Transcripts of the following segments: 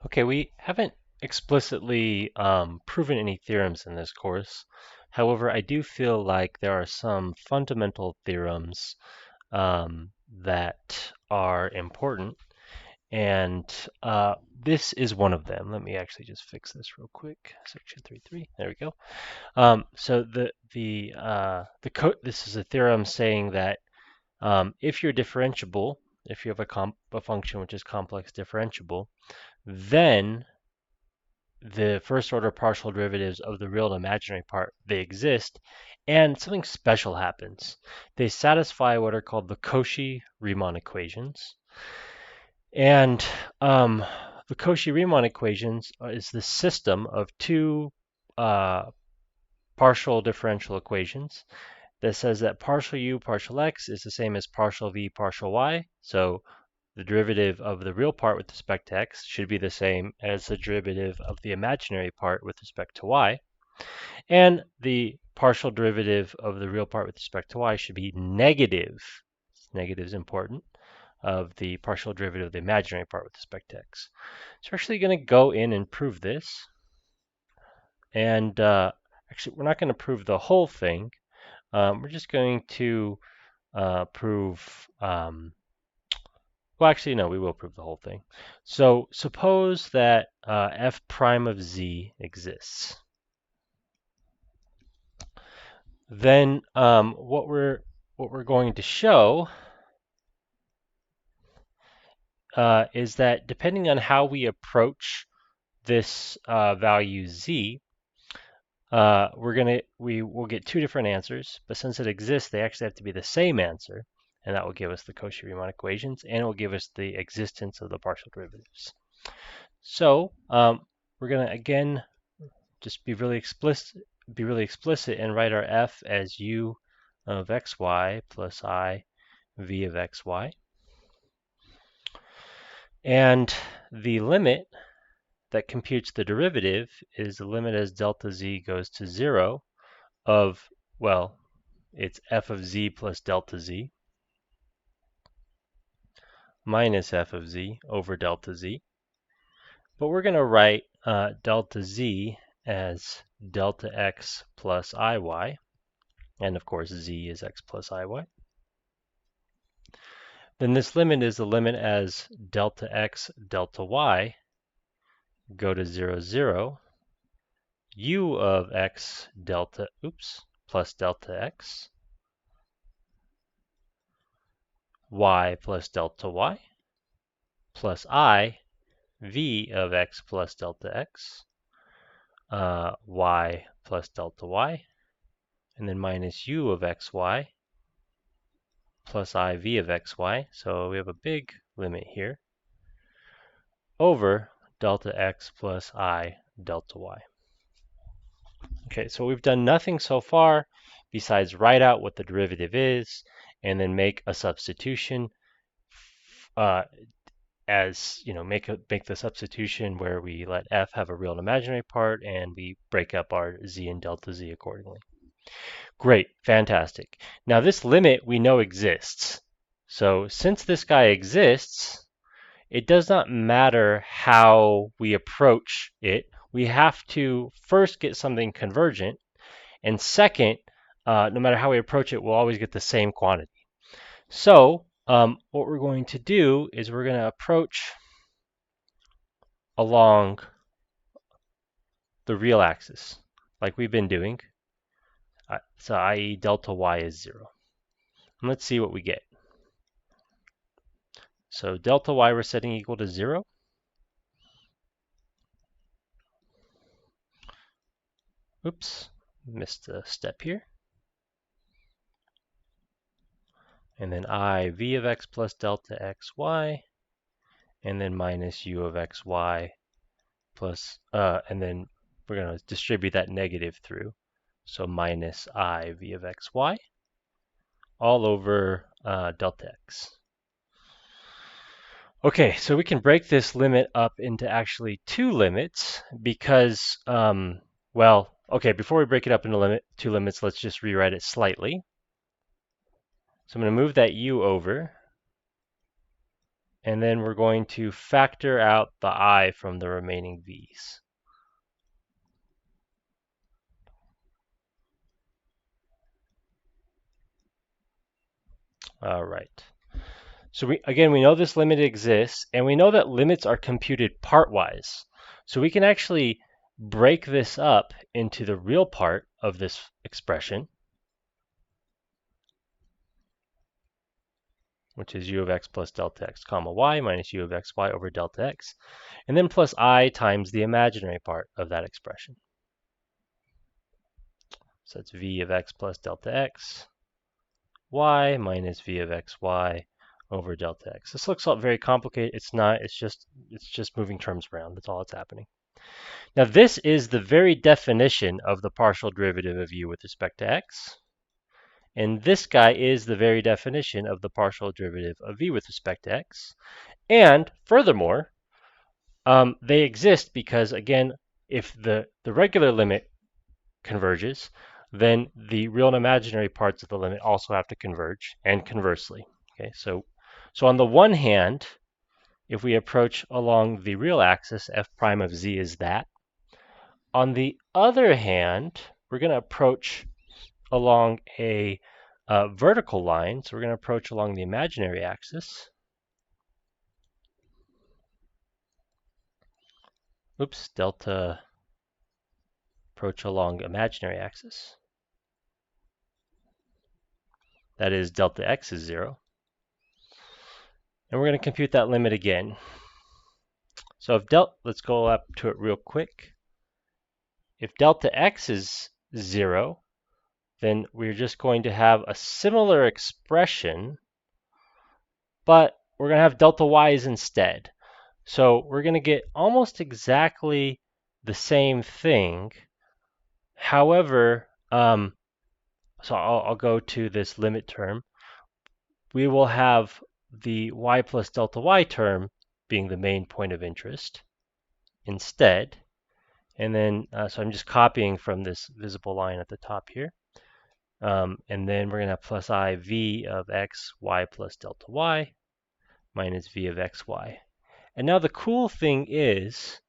Okay, we haven't explicitly proven any theorems in this course. However, I do feel like there are some fundamental theorems that are important, and this is one of them. Let me actually just fix this real quick. Section 3.3. There we go. So this is a theorem saying that if you're differentiable, if you have a function which is complex differentiable, then the first order partial derivatives of the real and imaginary part, they exist, and something special happens. They satisfy what are called the Cauchy-Riemann equations. And the Cauchy-Riemann equations is the system of two uh, partial differential equations that says that partial u partial x is the same as partial v partial y. So the derivative of the real part with respect to x should be the same as the derivative of the imaginary part with respect to y. And the partial derivative of the real part with respect to y should be negative. Negative is important, of the partial derivative of the imaginary part with respect to x. So we're actually going to go in and prove this. And actually, we're not going to prove the whole thing. We're just going to prove well, actually, no, we will prove the whole thing. So suppose that f prime of z exists. Then what we're going to show is that depending on how we approach this value z, we will get two different answers. But since it exists, they actually have to be the same answer, and that will give us the Cauchy-Riemann equations, and it will give us the existence of the partial derivatives. So we're going to again just be really explicit and write our f as u of xy plus I v of xy. And the limit that computes the derivative is the limit as delta z goes to 0 of, well, it's f of z plus delta z minus f of z over delta z. But we're going to write delta z as delta x plus iy. And of course, z is x plus iy. Then this limit is the limit as delta x delta y go to 0, 0, u of x delta, plus delta x, y plus delta y, plus I, v of x plus delta x, y plus delta y, and then minus u of xy, plus I, v of xy. So we have a big limit here over delta x plus I delta y. Okay, so we've done nothing so far besides write out what the derivative is and then make a substitution as, you know, make the substitution where we let f have a real and imaginary part and we break up our z and delta z accordingly. Great, fantastic. Now this limit we know exists. So since this guy exists, it does not matter how we approach it. We have to first get something convergent, and second, no matter how we approach it, we'll always get the same quantity. So what we're going to do is we're going to approach along the real axis, like we've been doing. So i.e. delta y is 0. And let's see what we get. So delta y we're setting equal to 0. Oops, missed a step here. And then I v of x plus delta xy, and then minus u of xy plus, and then we're going to distribute that negative through. So minus I v of xy all over delta x. Okay, so we can break this limit up into actually two limits because, well, okay, before we break it up into two limits, let's just rewrite it slightly. So I'm going to move that u over. and then we're going to factor out the I from the remaining v's. All right. So we know this limit exists, and we know that limits are computed partwise. So we can actually break this up into the real part of this expression, which is u of x plus delta x comma y minus u of xy over delta x, and then plus I times the imaginary part of that expression. So that's v of x plus delta x y minus v of xy over delta x. This looks very complicated. It's not. It's just moving terms around. That's all that's happening. Now this is the very definition of the partial derivative of u with respect to x. And this guy is the very definition of the partial derivative of v with respect to x. And furthermore, they exist because, again, if the regular limit converges, then the real and imaginary parts of the limit also have to converge, and conversely. Okay, so on the one hand, if we approach along the real axis, f prime of z is that. On the other hand, we're going to approach along a vertical line, so we're going to approach along the imaginary axis. Oops, delta approach along imaginary axis. That is delta x is 0. And we're going to compute that limit again. So if let's go up to it real quick. If delta x is 0, then we're just going to have a similar expression, but we're going to have delta y's instead. So we're going to get almost exactly the same thing. However, so I'll go to this limit term. We will have the y plus delta y term being the main point of interest instead. And then, so I'm just copying from this visible line at the top here. And then we're going to have plus I v of x y plus delta y minus v of xy. And now the cool thing is,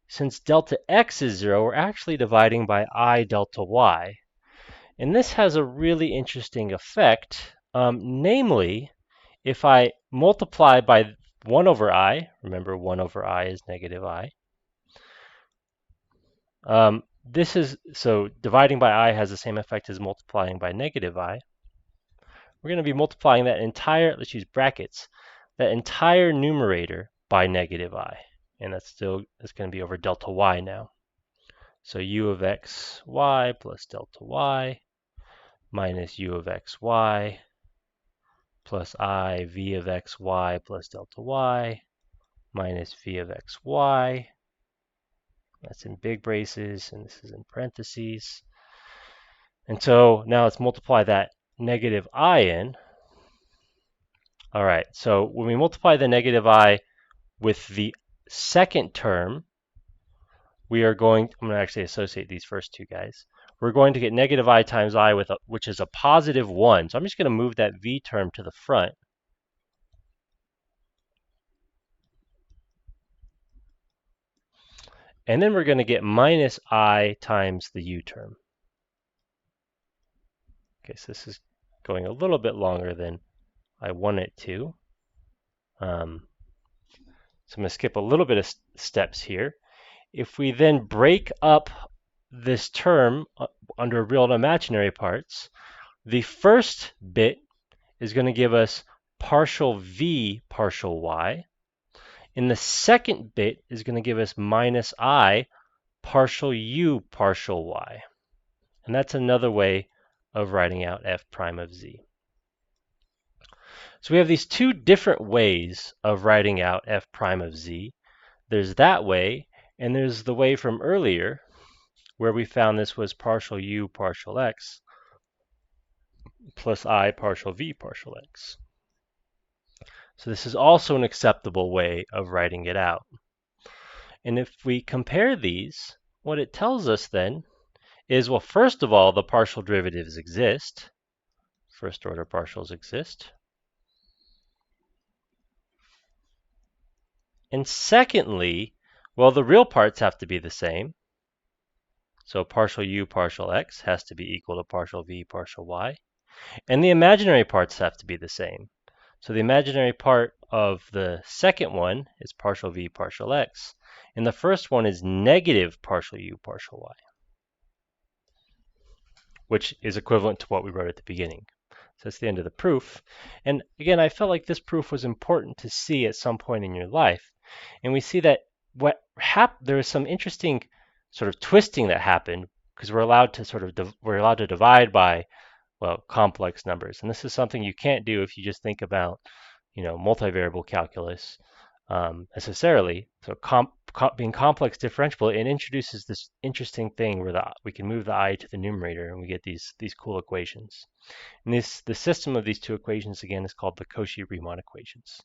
since delta x is 0, we're actually dividing by I delta y. And this has a really interesting effect. Namely, if I multiply by 1 over I, remember 1 over I is negative I. So dividing by I has the same effect as multiplying by negative I. We're going to be multiplying that entire, let's use brackets, that entire numerator by negative I. And that's going to be over delta y now. So u of x y plus delta y minus u of x y plus I v of x y plus delta y minus v of x y. That's in big braces, and this is in parentheses. And so now let's multiply that negative I in. All right, so when we multiply the negative I with the second term, I'm going to actually associate these first two guys. We're going to get negative I times I, which is a positive 1. So I'm just going to move that v term to the front. And then we're going to get minus I times the u term. Okay, so this is going a little bit longer than I want it to. So I'm going to skip a little bit of steps here. If we then break up this term under real and imaginary parts, the first bit is going to give us partial v partial y. And the second bit is going to give us minus I partial u partial y. And that's another way of writing out f prime of z. So we have these two different ways of writing out f prime of z. There's that way, and there's the way from earlier where we found this was partial u partial x plus I partial v partial x. So this is also an acceptable way of writing it out. And if we compare these, what it tells us then is, well, first of all, the partial derivatives exist. First order partials exist. And secondly, well, the real parts have to be the same. So partial u partial x has to be equal to partial v partial y. And the imaginary parts have to be the same. So the imaginary part of the second one is partial v partial x. And the first one is negative partial u partial y, which is equivalent to what we wrote at the beginning. So that's the end of the proof. And again, I felt like this proof was important to see at some point in your life. And we see that there was some interesting sort of twisting that happened because we're allowed to divide by, well, complex numbers. And this is something you can't do if you just think about, multivariable calculus necessarily. So being complex differentiable, it introduces this interesting thing where we can move the I to the numerator and we get these cool equations. And the system of these two equations again is called the Cauchy-Riemann equations.